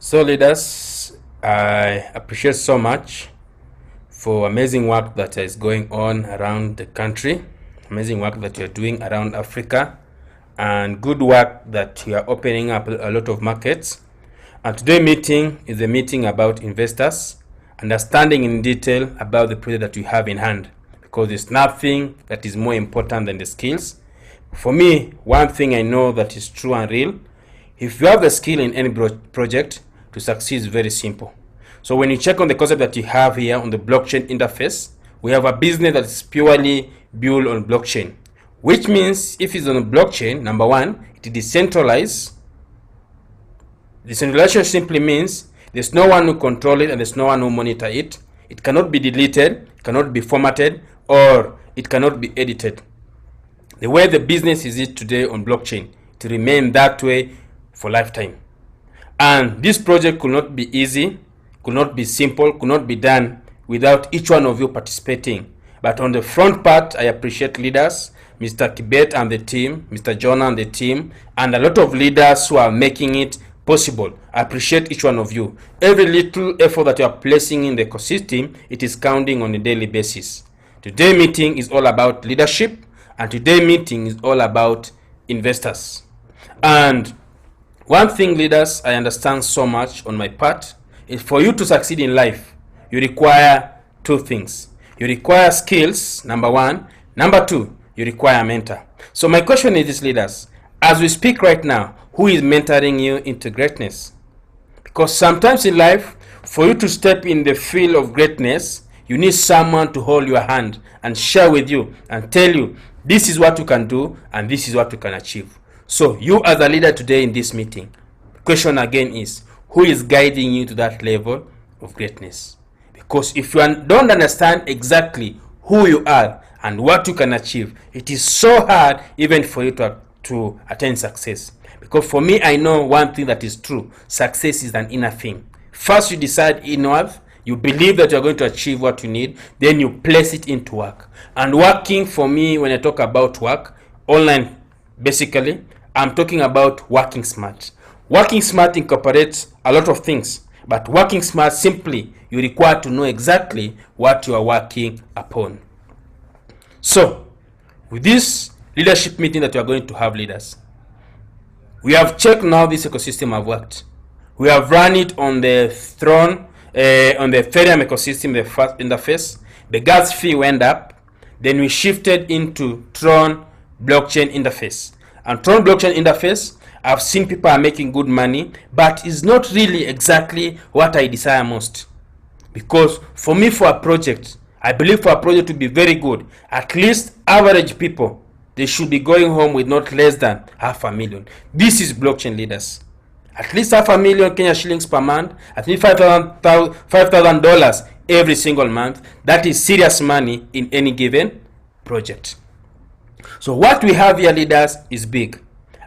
So leaders, I appreciate so much for amazing work that is going on around the country, amazing work that you're doing around Africa, and good work that you are opening up a lot of markets. And today's meeting is a meeting about investors, understanding in detail about the project that you have in hand, because there's nothing that is more important than the skills. For me, one thing I know that is true and real: if you have the skill in any project, to succeed is very simple. So when you check on the concept that you have here on the blockchain interface, we have a business that is purely built on blockchain, which means if it's on a blockchain, number one, it is decentralized. Decentralization simply means there's no one who control it and there's no one who monitor it. It cannot be deleted, it cannot be formatted, or it cannot be edited. The way the business is today on blockchain, to remain that way for lifetime. And this project could not be easy, could not be simple, could not be done without each one of you participating. But on the front part, I appreciate leaders, Mr. Kibet and the team, Mr. Jonah and the team, and a lot of leaders who are making it possible. I appreciate each one of you. Every little effort that you are placing in the ecosystem, it is counting on a daily basis. Today's meeting is all about leadership, and today's meeting is all about investors. And one thing, leaders, I understand so much on my part is for you to succeed in life, you require two things. You require skills, number one. Number two, you require a mentor. So my question is this, leaders, as we speak right now, who is mentoring you into greatness? Because sometimes in life, for you to step in the field of greatness, you need someone to hold your hand and share with you and tell you, this is what you can do and this is what you can achieve. So you as a leader today in this meeting, the question again is, who is guiding you to that level of greatness? Because if you don't understand exactly who you are and what you can achieve, it is so hard even for you to attain success. Because for me, I know one thing that is true: success is an inner thing. First, you decide inward, you believe that you're going to achieve what you need, then you place it into work. And working, for me, when I talk about work, online, basically, I'm talking about working smart. Working smart incorporates a lot of things, but working smart simply, you require to know exactly what you are working upon. So, with this leadership meeting that we are going to have, leaders, we have checked now this ecosystem have worked. We have run it on the Tron, on the Ethereum ecosystem, the first interface. The gas fee went up. Then we shifted into Tron blockchain interface. And Tron blockchain interface, I've seen people are making good money, but it's not really exactly what I desire most. Because for me, for a project, I believe for a project to be very good, at least average people, they should be going home with not less than $500,000. This is blockchain, leaders. At least $500,000 Kenya shillings per month, at least $5,000 every single month. That is serious money in any given project. So what we have here, leaders, is big.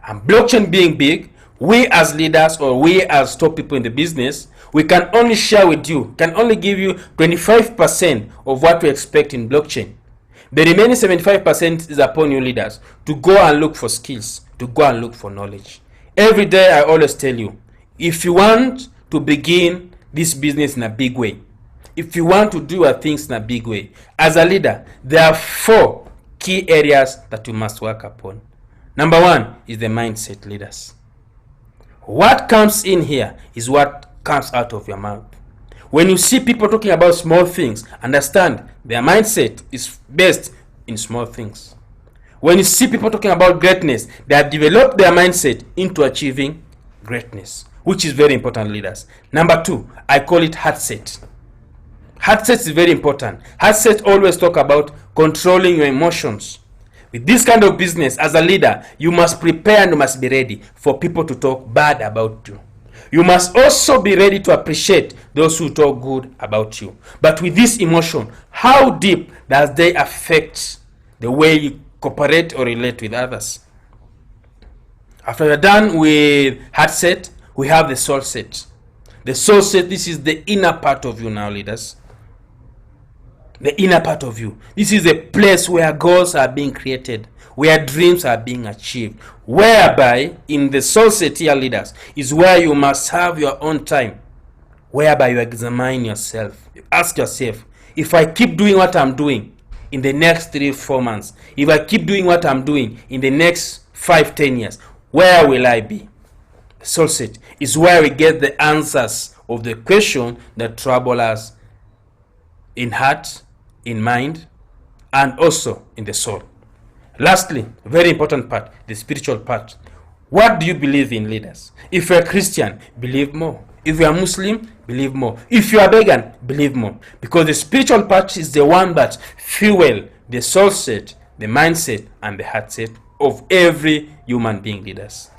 And blockchain being big, we as leaders or we as top people in the business, we can only share with you, can only give you 25% of what we expect in blockchain. The remaining 75% is upon you, leaders, to go and look for skills, to go and look for knowledge. Every day I always tell you, if you want to begin this business in a big way, if you want to do your things in a big way, as a leader, there are 4 key areas that you must work upon. Number one is the mindset, leaders. What comes in here is what comes out of your mouth. When you see people talking about small things, understand their mindset is based in small things. When you see people talking about greatness, they have developed their mindset into achieving greatness, which is very important, leaders. Number 2, I call it heart set. Heart set is very important. Heart set always talk about controlling your emotions. With this kind of business, as a leader, you must prepare and you must be ready for people to talk bad about you. You must also be ready to appreciate those who talk good about you. But with this emotion, how deep does they affect the way you cooperate or relate with others? After you're done with heart set, we have the soul set. The soul set, this is the inner part of you now, leaders. the inner part of you. This is a place where goals are being created, where dreams are being achieved, whereby in the soul set here, leaders, is where you must have your own time, whereby you examine yourself. You ask yourself, if I keep doing what I'm doing in the next 3-4 months, if I keep doing what I'm doing in the next 5-10 years, where will I be? The soul set is where we get the answers of the question that trouble us in heart, in mind, and also in the soul. Lastly, very important part, the spiritual part. What do you believe in, leaders? If you're a Christian, believe more. If you're a Muslim, believe more. If you're a pagan, believe more. Because the spiritual part is the one that fuels the soul set, the mindset, and the heart set of every human being, leaders.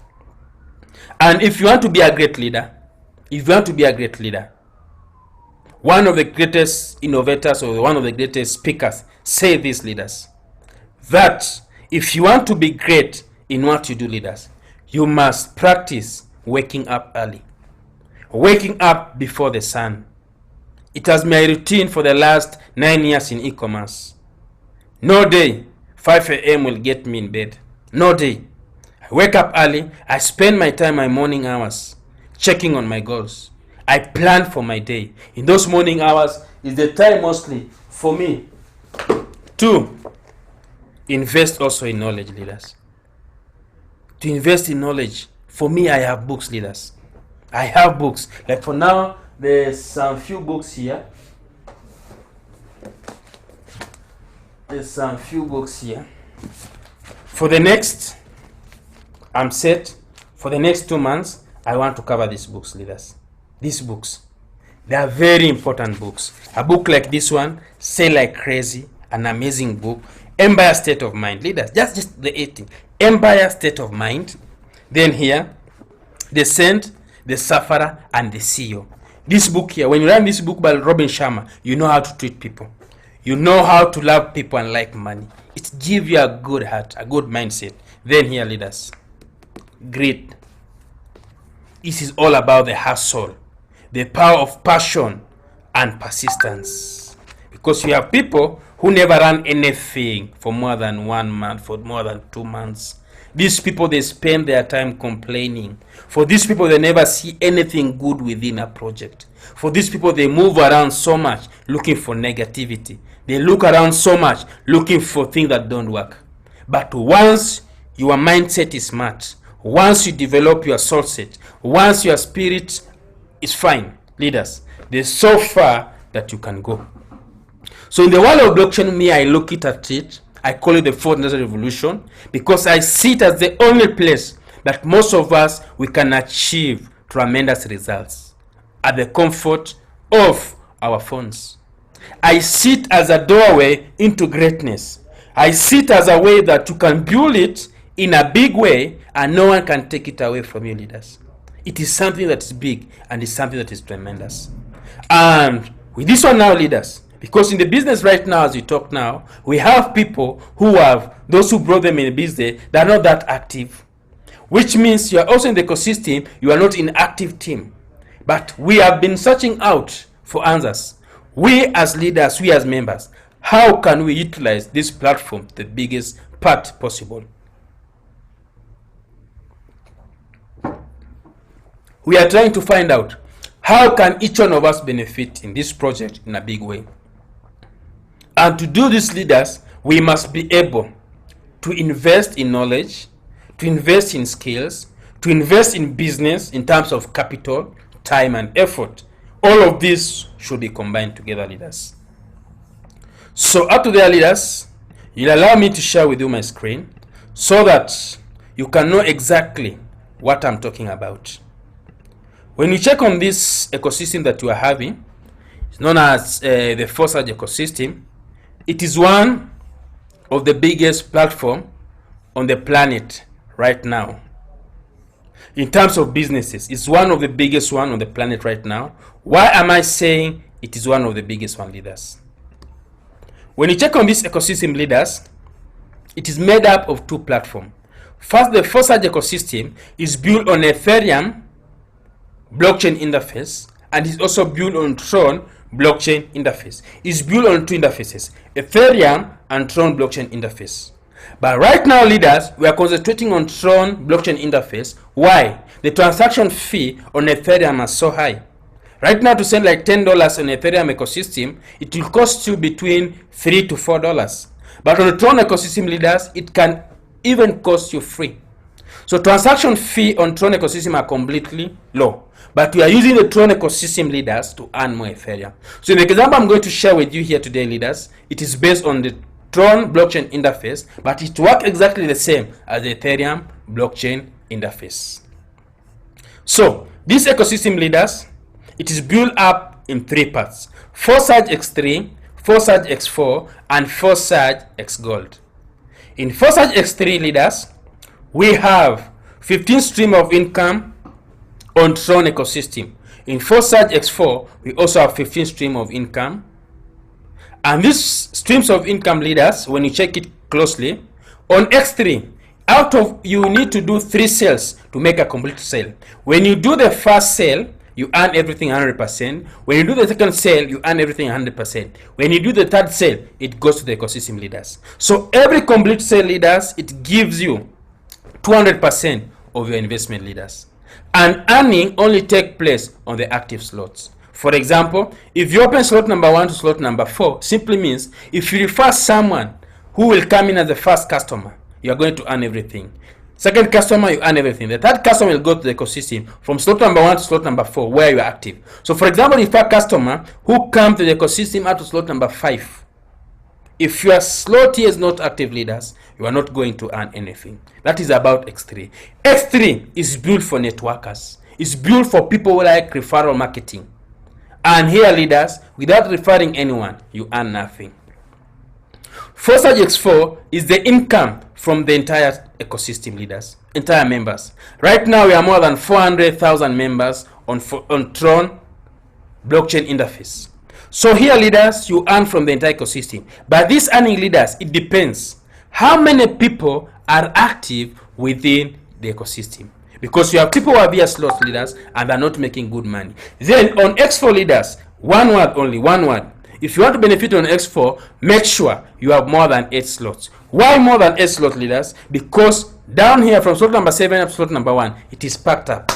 And if you want to be a great leader, one of the greatest innovators or one of the greatest speakers say this, leaders, that if you want to be great in what you do, leaders, you must practice waking up early, waking up before the sun. It has been my routine for the last 9 years in e-commerce. No day 5 a.m. will get me in bed. No day. I wake up early. I spend my time, my morning hours, checking on my goals. I plan for my day. In those morning hours is the time mostly for me to invest also in knowledge, leaders. To invest in knowledge. For me, I have books, leaders. I have books. Like for now, there's some few books here. For the next, I'm set. For the next 2 months, I want to cover these books, leaders. These books. They are very important books. A book like this one, Sell Like Crazy, an amazing book. Empire State of Mind, leaders. Just the 18. Empire State of Mind. Then here, The Saint, The Sufferer, and The CEO. This book here, when you read this book by Robin Sharma, you know how to treat people. You know how to love people and like money. It gives you a good heart, a good mindset. Then here, leaders, Grit. This is all about the hustle, the power of passion and persistence. Because you have people who never run anything for more than 1 month, for more than 2 months. These people, they spend their time complaining. For these people, they never see anything good within a project. For these people, they move around so much looking for negativity. They look around so much looking for things that don't work. But once your mindset is smart, once you develop your soul set, once your spirit is fine, leaders, there's so far that you can go. So in the world of blockchain, me, I look at it, I call it the fourth industrial revolution, because I see it as the only place that most of us, we can achieve tremendous results at the comfort of our phones. I see it as a doorway into greatness. I see it as a way that you can build it in a big way and no one can take it away from you, leaders. It is something that is big and it's something that is tremendous. And with this one now, leaders, because in the business right now, as we talk now, we have people who have, those who brought them in the business, they are not that active. Which means you are also in the ecosystem, you are not in active team. But we have been searching out for answers. We as leaders, we as members, how can we utilize this platform the biggest part possible? We are trying to find out how can each one of us benefit in this project in a big way. And to do this, leaders, we must be able to invest in knowledge, to invest in skills, to invest in business in terms of capital, time, and effort. All of this should be combined together, leaders. So up to there, leaders, you'll allow me to share with you my screen so that you can know exactly what I'm talking about. When you check on this ecosystem that you are having, it's known as the Forsage ecosystem. It is one of the biggest platforms on the planet right now. In terms of businesses, it's one of the biggest one on the planet right now. Why am I saying it is one of the biggest one, leaders? When you check on this ecosystem, leaders, it is made up of 2 platforms. First, the Forsage ecosystem is built on Ethereum blockchain interface and is also built on Tron blockchain interface. It's built on two interfaces, Ethereum and Tron blockchain interface. But right now, leaders, we are concentrating on Tron blockchain interface. Why? The transaction fee on Ethereum is so high. Right now, to send like $10 on Ethereum ecosystem, it will cost you between $3 to $4. But on the Tron ecosystem, leaders, it can even cost you free. So transaction fee on Tron ecosystem are completely low. But we are using the Tron ecosystem, leaders, to earn more Ethereum. So the example I'm going to share with you here today, leaders, it is based on the Tron blockchain interface, but it works exactly the same as the Ethereum blockchain interface. So this ecosystem, leaders, it is built up in three parts: Forsage X3, Forsage X4, and Forsage X Gold. In Forsage X3, leaders, we have 15 streams of income on Tron ecosystem. In Forsage X4, we also have 15 streams of income. And these streams of income, leaders, when you check it closely, on X3, out of you need to do 3 sales to make a complete sale. When you do the first sale, you earn everything 100%. When you do the second sale, you earn everything 100%. When you do the third sale, it goes to the ecosystem, leaders. So every complete sale, leaders, it gives you 200% of your investment, leaders. And earning only take place on the active slots. For example, if you open slot number 1 to slot number 4, simply means if you refer someone who will come in as the first customer, you are going to earn everything. Second customer, you earn everything. The third customer will go to the ecosystem from slot number 1 to slot number 4, where you are active. So for example, if a customer who comes to the ecosystem up to slot number 5, if your slot here is not active, leaders, you are not going to earn anything. That is about X3. X3 is built for networkers. It's built for people who like referral marketing. And here, leaders, without referring anyone, you earn nothing. Forsage X4 is the income from the entire ecosystem, leaders, entire members. Right now, we are more than 400,000 members on Tron blockchain interface. So here, leaders, you earn from the entire ecosystem. But this earning, leaders, it depends how many people are active within the ecosystem. Because you have people who are via slots, leaders, and are not making good money. Then on X4, leaders, one word only, one word. If you want to benefit on X4, make sure you have more than 8 slots. Why more than 8 slots, leaders? Because down here from slot number 7 up to slot number 1, it is packed up.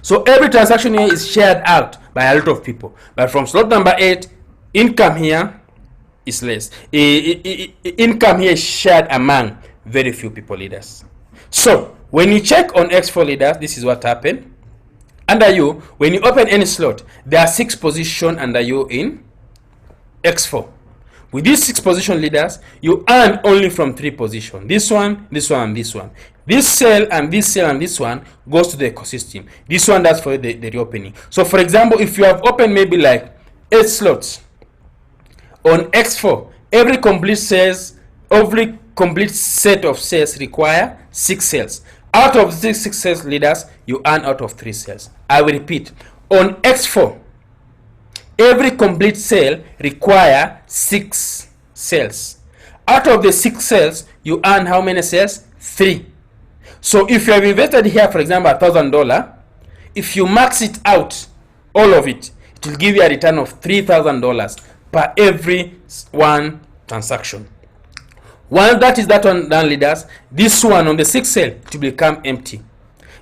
So every transaction here is shared out by a lot of people. But from slot number 8, income here is less. Income here is shared among very few people, leaders. So when you check on X4, leaders, this is what happened. Under you, when you open any slot, there are 6 positions under you in X4. With these 6 position, leaders, you earn only from 3 positions. This one, this one, and this one. This cell and this cell and this one goes to the ecosystem. This one does for the reopening. So for example, if you have opened maybe like 8 slots on X4, every complete set of sales require 6 sales. Out of these 6 sales, leaders, you earn out of 3 sales. I will repeat. On X4, every complete sale require 6 sales. Out of the 6 sales, you earn how many sales? 3. So if you have invested here, for example, $1,000, if you max it out, all of it, it will give you a return of $3,000 per every one transaction. Once that is that one done, leaders, this one on the 6th sale, it will become empty.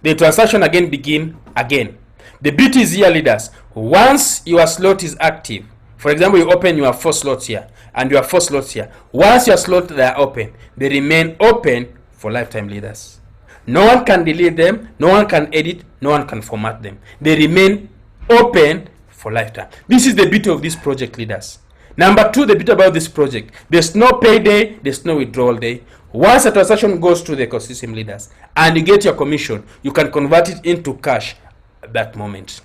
The transaction again begin again. The beauty is here, leaders. Once your slot is active, for example, you open your 4 slots here and your 4 slots here. Once your slots are open, they remain open for lifetime, leaders. No one can delete them, no one can edit, no one can format them. They remain open for lifetime. This is the beauty of this project, leaders. Number 2, the bit about this project, there's no payday, there's no withdrawal day. Once a transaction goes to the ecosystem, leaders, and you get your commission, you can convert it into cash at that moment.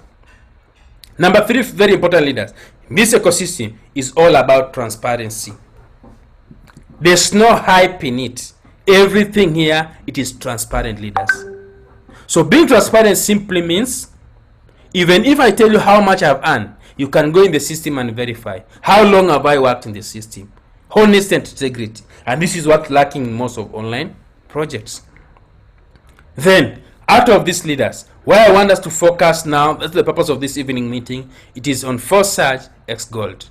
Number 3, very important, leaders, this ecosystem is all about transparency. There's no hype in it. Everything here, it is transparent, leaders. So being transparent simply means, even if I tell you how much I've earned, you can go in the system and verify. How long have I worked in the system? Honesty and integrity. And this is what's lacking in most of online projects. Then, Out of these leaders, where I want us to focus now, that's the purpose of this evening meeting, it is on Forsage X Gold.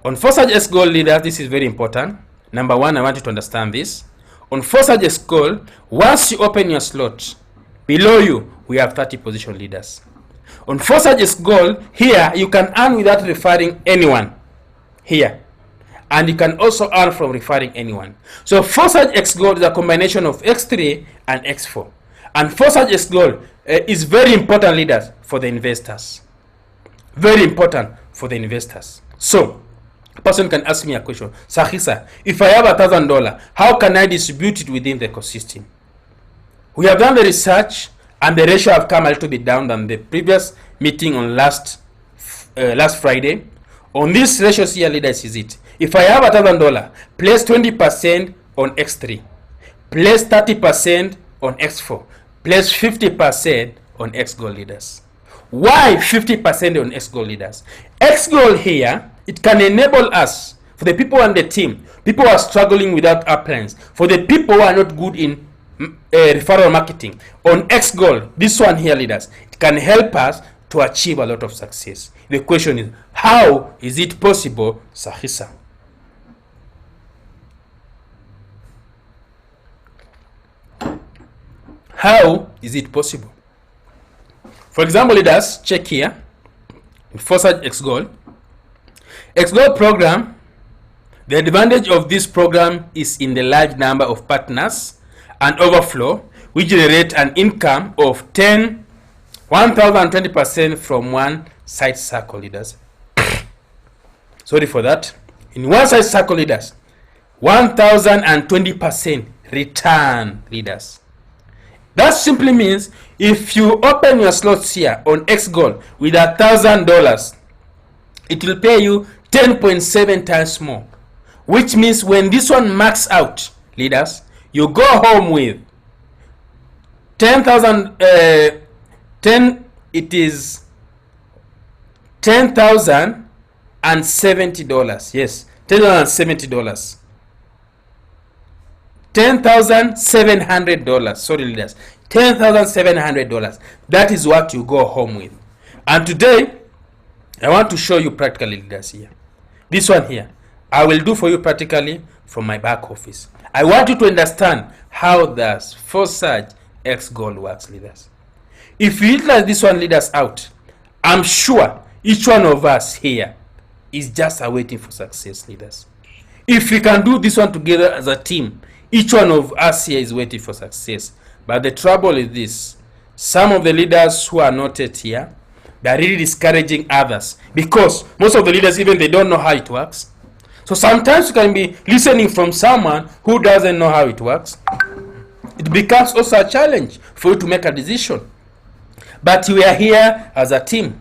On Forsage X Gold leaders, this is very important. Number one, I want you to understand this. On Forsage X Gold, once you open your slot, below you, we have 30 position leaders. On Forsage X Gold, here, you can earn without referring anyone. Here. And you can also earn from referring anyone. So Forsage X Gold is a combination of X3 and X4. And Forsage X Gold is very important leaders for the investors. Very important for the investors. So, a person can ask me a question. Sahisa, if I have $1,000, how can I distribute it within the ecosystem? We have done the research and the ratio have come a little bit down than the previous meeting on last Friday. On this ratio here, leaders, is it? If I have $1,000, place 20% on X3, place 30% on X4, place 50% on X Gold leaders. Why 50% on X Gold leaders? X Gold here, it can enable us, for the people on the team, people who are struggling without uplands, for the people who are not good in referral marketing, on X Gold, this one here, leaders, it can help us to achieve a lot of success. The question is, how is it possible, Sahisa? How is it possible? For example, leaders, check here, in Forsage X Gold. X Gold program, the advantage of this program is in the large number of partners and overflow. We generate an income of 1,020% from one side circle, leaders. Sorry for that. In one side circle, leaders, 1,020% return, leaders. That simply means if you open your slots here on X Gold with $1,000, it will pay you 10.7 times more. Which means when this one max out, leaders, you go home with 10,000. It is $10,070. Yes, $10,070. $10,700. Sorry, leaders. $10,700. That is what you go home with. And today, I want to show you practically, leaders, here. This one here, I will do for you practically from my back office. I want you to understand how does Forsage X Gold works, leaders. If you utilize this one, leaders, out, I'm sure each one of us here is just awaiting for success, leaders. If we can do this one together as a team, each one of us here is waiting for success. But the trouble is this: some of the leaders who are noted here, they are really discouraging others, because most of the leaders, even they don't know how it works. So sometimes you can be listening from someone who doesn't know how it works. It becomes also a challenge for you to make a decision. But we are here as a team.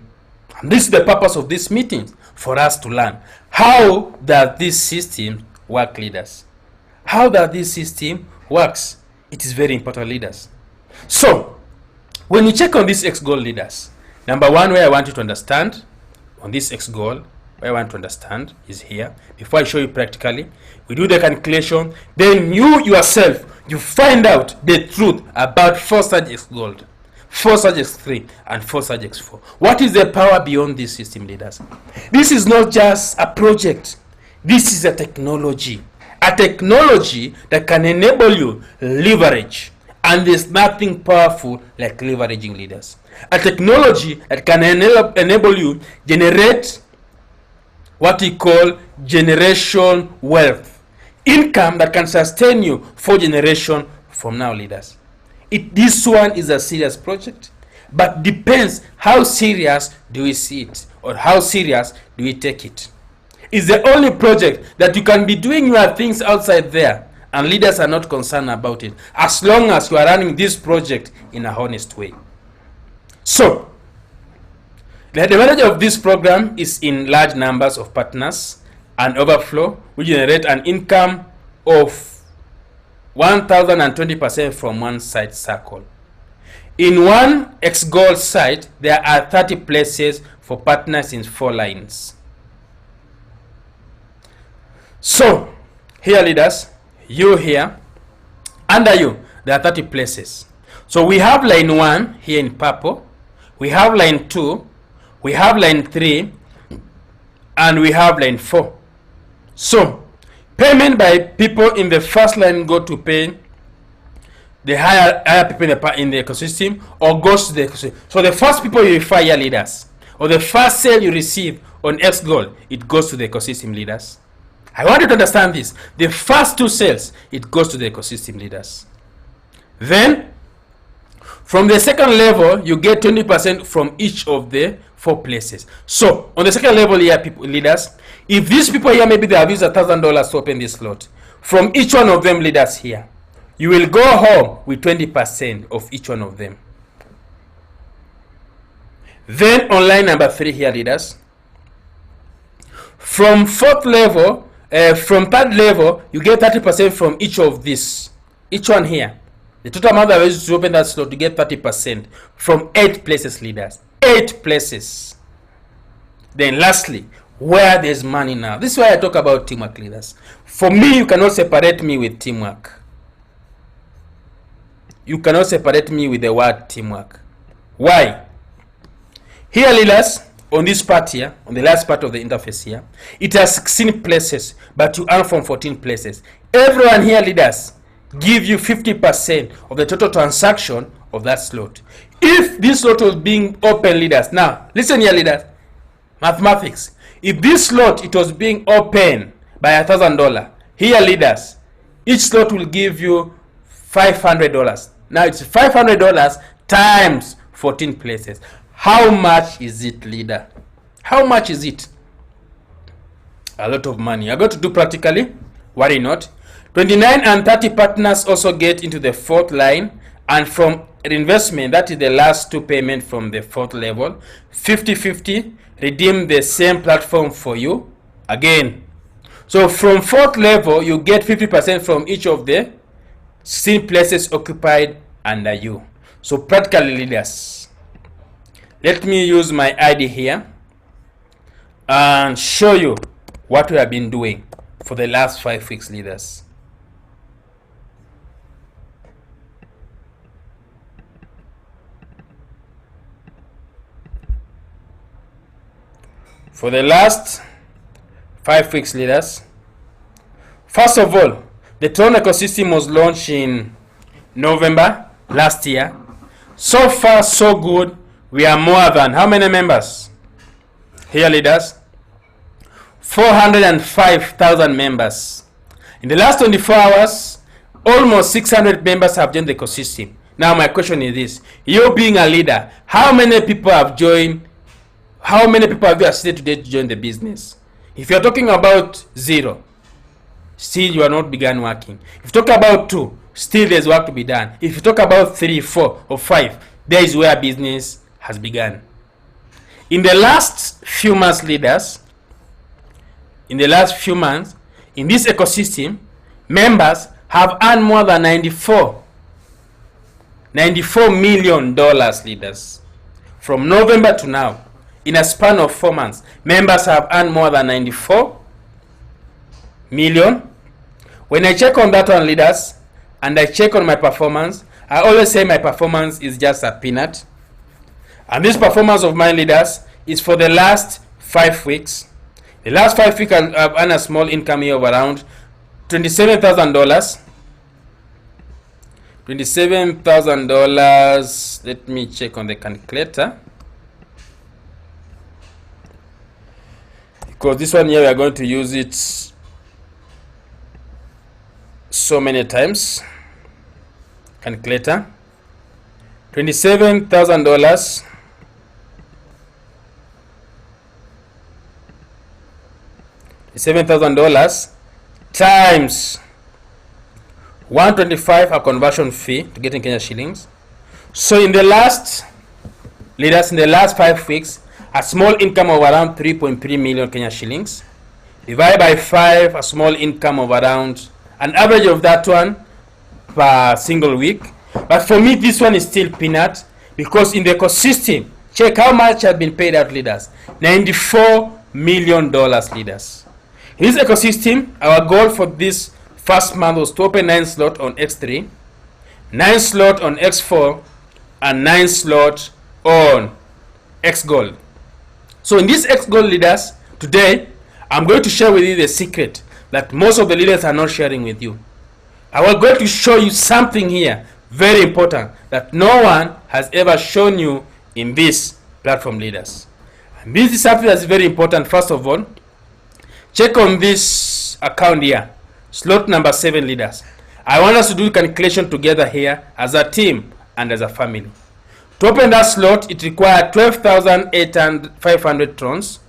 And this is the purpose of this meeting, for us to learn. How does this system work, leaders? How does this system works? It is very important, leaders. So, when you check on this X Gold, leaders, number one, where I want you to understand, on this X Gold, where I want to understand is here. Before I show you practically, we do the calculation, then you yourself, you find out the truth about Forsage X Gold, Forsage X3, and Forsage X4. What is the power beyond this system, leaders? This is not just a project. This is a technology. A technology that can enable you leverage. And there's nothing powerful like leveraging, leaders. A technology that can enable you generate what we call generation wealth. Income that can sustain you for generation from now, leaders. This one is a serious project, but depends how serious do we see it, or how serious do we take it. It's the only project that you can be doing your things outside there, and leaders are not concerned about it, as long as you are running this project in a honest way. So, the advantage of this program is in large numbers of partners and overflow. We generate an income of 1,020% from one side circle. In one X Gold site, there are 30 places for partners in 4 lines. So, here, leaders, you here, under you, there are 30 places. So we have line 1 here in purple, we have line 2, we have line 3, and we have line 4. So payment by people in the first line go to pay the higher people in the ecosystem, or goes to the ecosystem. So the first people you refer here leaders, or the first sale you receive on X Gold, it goes to the ecosystem leaders. I want you to understand this. The first 2 sales, it goes to the ecosystem leaders. Then from the second level, you get 20% from each of the 4 places. So on the second level here, people leaders, if these people here, maybe they have used $1,000 to open this slot, from each one of them leaders here, you will go home with 20% of each one of them. Then on line number 3 here, leaders, from 4th level, from 3rd level, you get 30% from each of this, each one here. The total amount that is to open that slot, to get 30% from 8 places, leaders. 8 places. Then lastly, where there's money now. This is why I talk about teamwork, leaders. For me, you cannot separate me with teamwork. You cannot separate me with the word teamwork. Why? Here, leaders, on this part here, on the last part of the interface here, it has 16 places, but you earn from 14 places. Everyone here, leaders, give you 50% of the total transaction of that slot. If this slot was being open, leaders, now listen here, leaders, mathematics. If this slot, it was being open by $1,000, here, leaders, each slot will give you $500. Now it's $500 times 14 places. How much is it, leader? How much is it? A lot of money. I'm going to do practically. Worry not. 29 and 30 partners also get into the 4th line, and from reinvestment, that is the last 2 payments from the 4th level, 50-50 redeem the same platform for you again. So from 4th level, you get 50% from each of the 16 places occupied under you. So practically, leaders, let me use my ID here and show you what we have been doing for the last 5 weeks, leaders. For the last 5 weeks, leaders, first of all, the Tron ecosystem was launched in November last year. So far, so good. We are more than how many members? Here, leaders, 405,000 members. In the last 24 hours, almost 600 members have joined the ecosystem. Now, my question is this: you being a leader, how many people have joined? How many people have you assisted today to join the business? If you're talking about 0, still you are not begun working. If you talk about 2, still there's work to be done. If you talk about 3, 4, or 5, there is where business has begun. In the last few months, leaders, in the last few months, in this ecosystem, members have earned more than $94 million, leaders. From November to now, in a span of 4 months, members have earned more than 94 million. When I check on that one, leaders, and I check on my performance, I always say my performance is just a peanut. And this performance of my leaders is for the last 5 weeks. The last 5 weeks I've earned a small income here of around $27,000. $27,000. Let me check on the calculator. Because this one here we are going to use it so many times. Calculator. $27,000 $7,000 times 125, a conversion fee to get in Kenya shillings. So in the last, leaders, in the last 5 weeks, a small income of around 3.3 million Kenya shillings. Divide by 5, a small income of around, an average of that one per single week. But for me, this one is still peanut, because in the ecosystem, check how much has been paid out, leaders. $94 million, leaders. In this ecosystem, our goal for this first month was to open 9 slots on X3. 9 slot on X4, and 9 slot on X Gold. So in this X Gold leaders, today I'm going to share with you the secret that most of the leaders are not sharing with you. I was going to show you something here very important that no one has ever shown you in this platform leaders. And this is something that's very important. First of all, check on this account here, slot number 7 leaders. I want us to do calculation together here as a team and as a family. To open that slot, it requires 12,500 trons.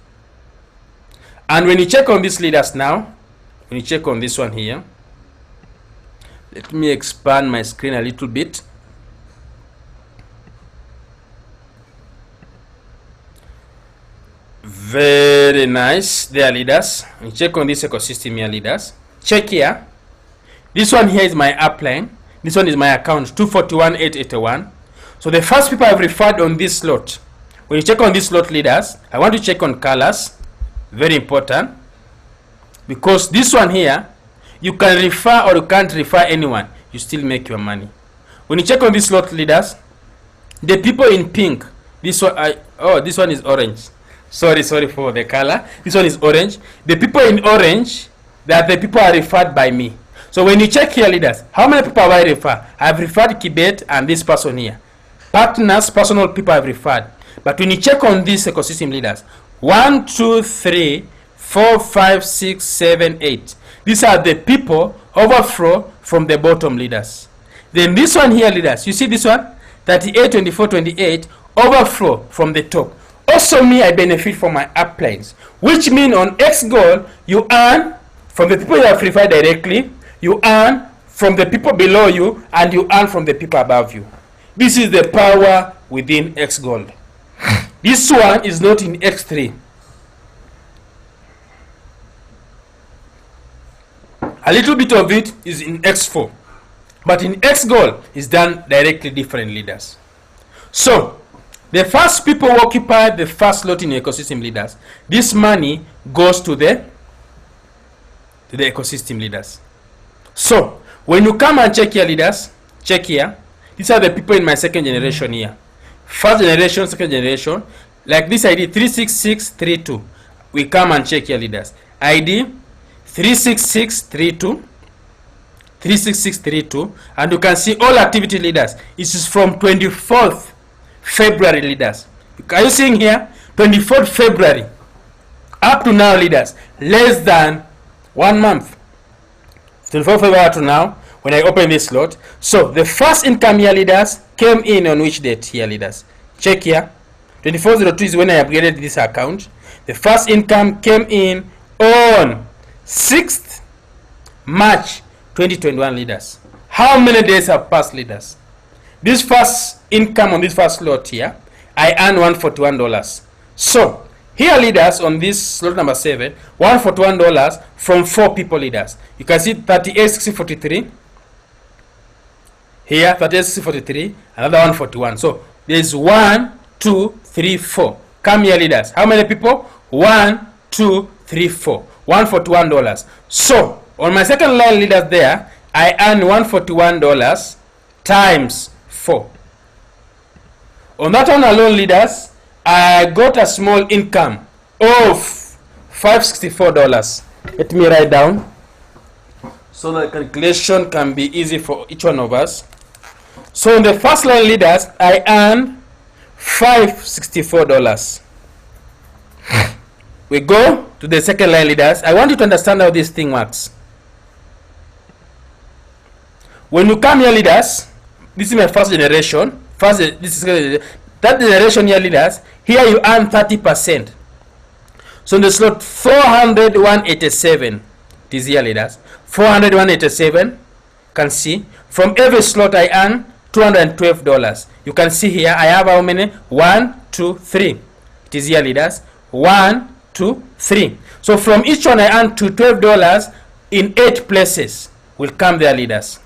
And when you check on these leaders now, when you check on this one here, let me expand my screen a little bit. Very nice. There, leaders. You check on this ecosystem here, leaders. Check here. This one here is my upline. This one is my account, 241,881. So the first people I've referred on this slot. When you check on this slot, leaders, I want to check on colors. Very important. Because this one here, you can refer or you can't refer anyone. You still make your money. When you check on this slot, leaders, the people in pink, this one, this one is orange. Sorry for the color. This one is orange. The people in orange, they are the people are referred by me. So when you check here, leaders, how many people have I referred? I have referred Kibet and this person here. Partners, personal people I've referred. But when you check on this ecosystem, leaders, 1, 2, 3, 4, 5, 6, 7, 8. These are the people overflow from the bottom, leaders. Then this one here, leaders, you see this one, 38, 24, 28, overflow from the top. Also me, I benefit from my uplines, which mean on X Gold, you earn from the people you have referred directly, you earn from the people below you, and you earn from the people above you. This is the power within X Gold. This one is not in X3. A little bit of it is in X4. But in X Gold is done directly different, leaders. So the first people who occupy the first slot in ecosystem, leaders, this money goes to the ecosystem, leaders. So when you come and check here, leaders, check here. These are the people in my second generation here. First generation, second generation. Like this ID 36632. We come and check here, leaders. ID 36632. 36632. And you can see all activity, leaders. This is from 24th February, leaders. Are you seeing here? 24th February. Up to now, leaders. Less than 1 month. 24th February to now. When I open this slot, so the first income here, leaders, came in on which date here, leaders? Check here. 2402 is when I upgraded this account. The first income came in on 6th March 2021, leaders. How many days have passed, leaders? This first income on this first slot here, I earned $141. So here, leaders, on this slot number 7, $141 from 4 people, leaders. You can see 38,643. Here, 38,643, another 141. So there's 1, 2, 3, 4. Come here, leaders. How many people? 1, 2, 3, 4. $141. So on my second line, leaders, there, I earn $141 times 4. On that one alone, leaders, I got a small income of $564. Let me write down so the calculation can be easy for each one of us. So in the first line, leaders, I earned $564. We go to the second line, leaders. I want you to understand how this thing works. When you come here, leaders, this is my first generation. That generation here, leaders, here you earn 30%. So in the slot 400,187, it is here, leaders. 400,187, can see. From every slot I earn $212. You can see here I have how many? 1, 2, 3. It is here, leaders. 1, 2, 3. So from each one I earn $12 in 8 places will come there, leaders.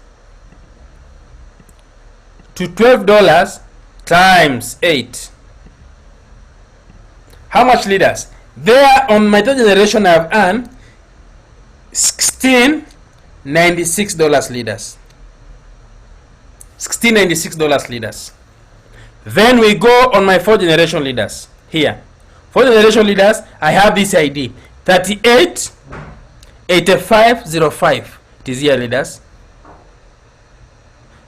$12 times 8. How much, leaders? There on my third generation I have earned $1696, leaders. $16.96 leaders. Then we go on my 4th generation leaders. Here, 4th generation leaders, I have this ID 388505. It is here, leaders.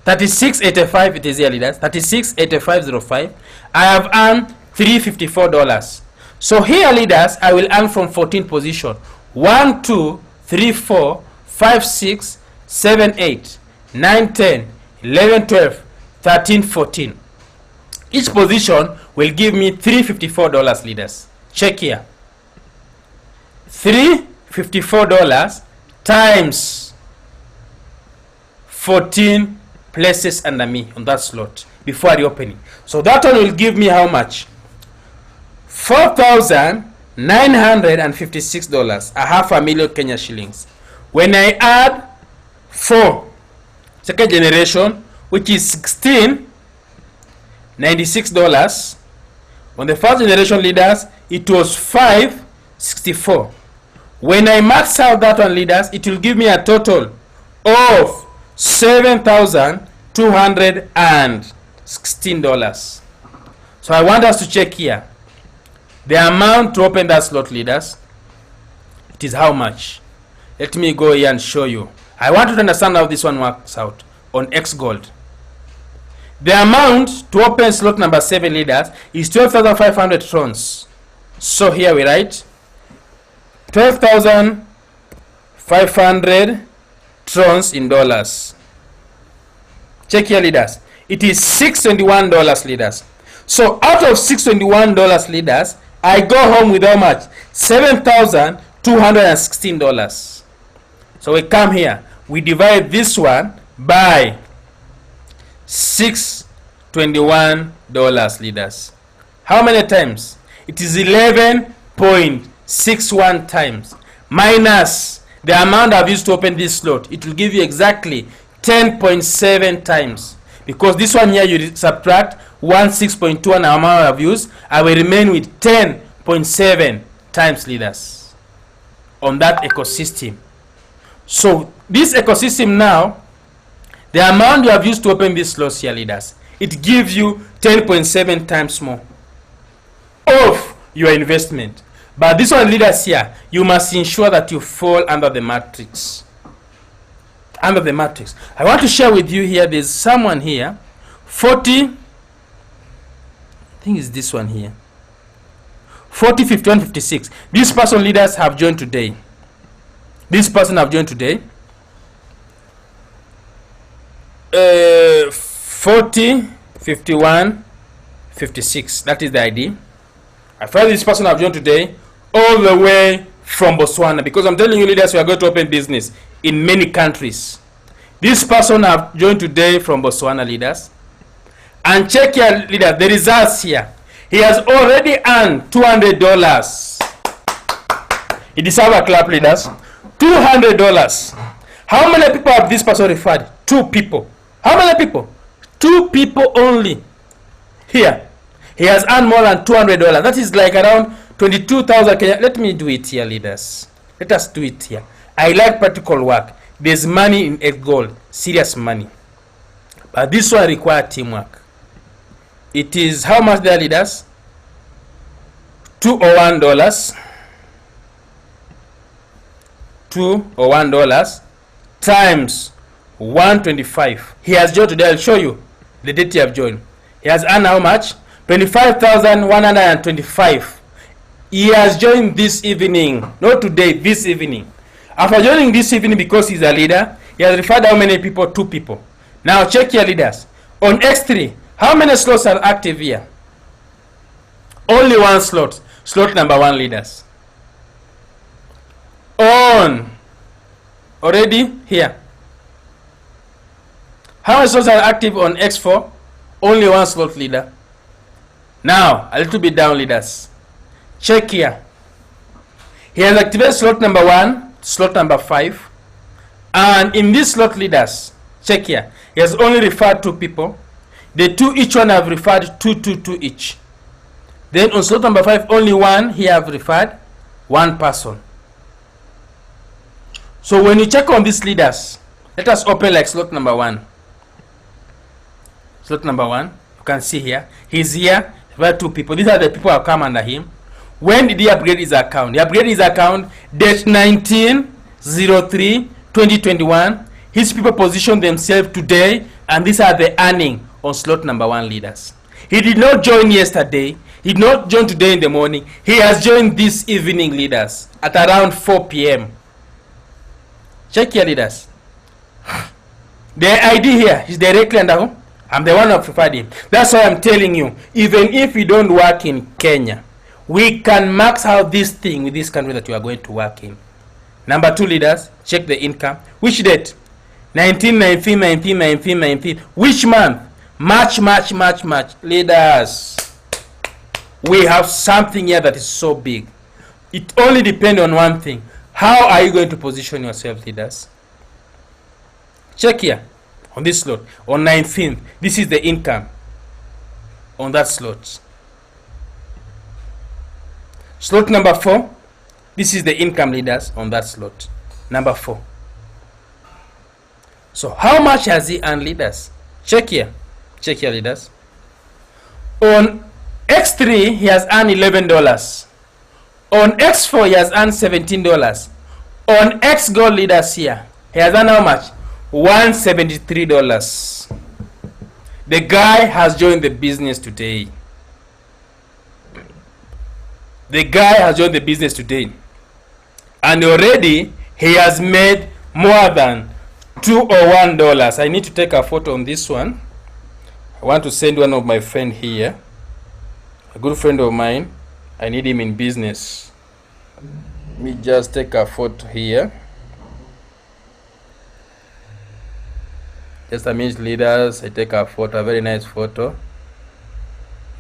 3685, it is here, leaders. 368505. I have earned $354. So here, leaders, I will earn from 14 position. 1, 2, 3, 4, 5, 6, 7, 8, 9, 10, 11, 12, 13, 14. Each position will give me $354, leaders. Check here. $354 times 14 places under me on that slot before the opening. So that one will give me how much? $4,956, a half a million Kenya shillings. When I add 4 second generation, which is $16.96, on the 1st generation leaders, it was $564. When I max out that one, leaders, it will give me a total of $7,216. So I want us to check here the amount to open that slot, leaders. It is how much? Let me go here and show you. I want you to understand how this one works out on X Gold. The amount to open slot number 7, leaders, is 12,500 trons. So here we write 12,500 trons in dollars. Check here, leaders. It is $621, leaders. So out of $621, leaders, I go home with how much? $7,216. So we come here, we divide this one by $621, leaders. How many times? It is 11.61 times minus the amount I've used to open this slot. It will give you exactly 10.7 times, because this one here you subtract 16.2 and the amount I've used, I will remain with 10.7 times, leaders, on that ecosystem. So this ecosystem now, the amount you have used to open this slot here, leaders, it gives you 10.7 times more of your investment. But this one, leaders, here, you must ensure that you fall under the matrix. Under the matrix. I want to share with you here, there's someone here, 40, I think it's this one here, 40, 51, 56. This person, leaders, have joined today. This person have joined today. 40, 51, 56. That is the ID. I find this person have joined today all the way from Botswana, because I'm telling you, leaders, we are going to open business in many countries. This person have joined today from Botswana, leaders. And check here, leaders, the results here. He has already earned $200. He deserves a clap, leaders. $200. How many people have this person referred? 2 people. How many people? 2 people only. Here, he has earned more than $200. That is like around 22,000 Kenya. Let me do it here, leaders. Let us do it here. I like practical work. There's money in X Gold, serious money. But this one requires teamwork. It is how much there, leaders? $201. $201 times 125. He has joined today. I'll show you the date he have joined. He has earned how much? 25,125. He has joined this evening, not today, this evening. After joining this evening, because he's a leader, he has referred how many people? 2 people. Now check your leaders. On X3, how many slots are active here? Only 1 slot. Slot number 1, leaders. On already here. How many slots are active on X4? Only 1 slot, leader. Now a little bit down, leaders. Check here. He has activated slot number 1, slot number 5, and in this slot, leaders, check here. He has only referred 2 people. The 2 each one have referred 2 each. Then on slot number 5, only 1 he have referred 1 person. So when you check on these leaders, let us open like slot number 1. Slot number 1. You can see here. He's here. There are 2 people. These are the people who have come under him. When did he upgrade his account? He upgraded his account date 19/03/2021. His people position themselves today, and these are the earning on slot number 1 leaders. He did not join yesterday. He did not join today in the morning. He has joined this evening, leaders, at around 4 p.m. Check here, leaders. The ID here is directly under who? I'm the one who preferred him. That's why I'm telling you, even if you don't work in Kenya, we can max out this thing with this country that you are going to work in. Number 2, leaders, check the income. Which date? 19/19/19/19. Which month? March. Leaders, we have something here that is so big. It only depends on one thing. How are you going to position yourself, leaders? Check here on this slot. On 19th, this is the income on that slot. Slot number 4, this is the income, leaders, on that slot. Number 4. So how much has he earned, leaders? Check here, leaders. On X3, he has earned $11. On X4, he has earned $17. On X Gold, leaders, here, he has earned how much? $173. The guy has joined the business today. And already he has made more than $2 or $1. I need to take a photo on this one. I want to send one of my friend here, a good friend of mine. I need him in business. Let me just take a photo here. Just a minute, leaders. I take a photo, a very nice photo.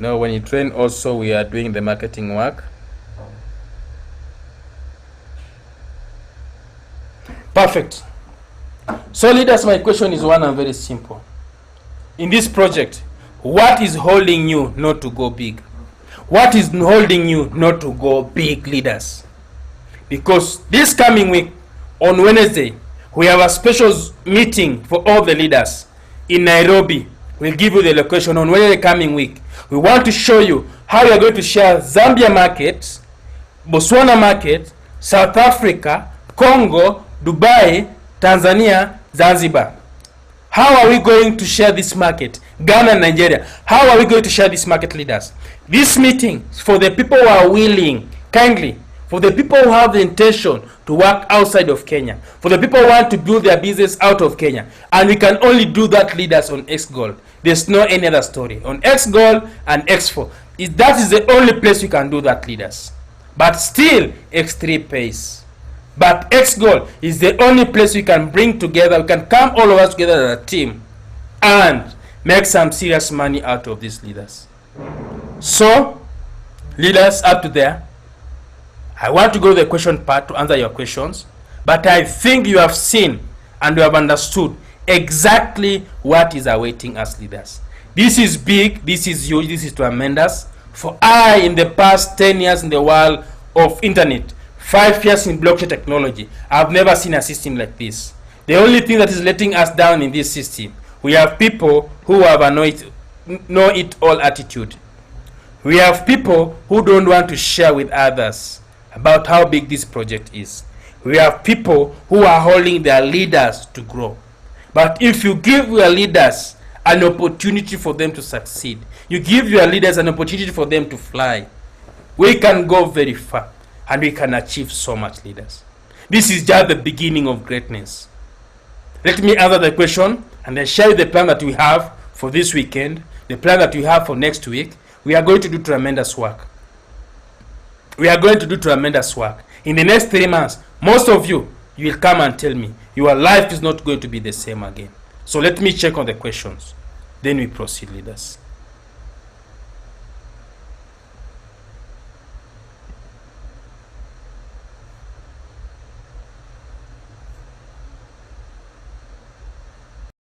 Now when you train also, we are doing the marketing work. Perfect. So leaders, my question is one and very simple. In this project, what is holding you not to go big? What is holding you not to go big, leaders? Because this coming week, on Wednesday, we have a special meeting for all the leaders in Nairobi. We'll give you the location on Wednesday coming week. We want to show you how we are going to share Zambia market, Botswana market, South Africa, Congo, Dubai, Tanzania, Zanzibar. How are we going to share this market? Ghana and Nigeria. How are we going to share this market, leaders? This meeting is for the people who are willing, kindly, for the people who have the intention to work outside of Kenya, for the people who want to build their business out of Kenya. And we can only do that, leaders, on X Gold. There's no any other story. On X Gold and X4. That is the only place we can do that, leaders. But still, X3 pays. But X Gold is the only place we can bring together. We can come all of us together as a team and make some serious money out of these, leaders. So, leaders, up to there, I want to go to the question part to answer your questions. But I think you have seen and you have understood exactly what is awaiting us, leaders. This is big, this is huge, this is tremendous. For I, in the past 10 years in the world of internet, 5 years in blockchain technology, I've never seen a system like this. The only thing that is letting us down in this system, we have people who have a know-it-all attitude. We have people who don't want to share with others about how big this project is. We have people who are holding their leaders to grow. But if you give your leaders an opportunity for them to succeed, you give your leaders an opportunity for them to fly, we can go very far and we can achieve so much, leaders. This is just the beginning of greatness. Let me answer the question and then share the plan that we have for this weekend, the plan that we have for next week. We are going to do tremendous work. We are going to do tremendous work. In the next 3 months, most of you will come and tell me your life is not going to be the same again. So let me check on the questions. Then we proceed, leaders.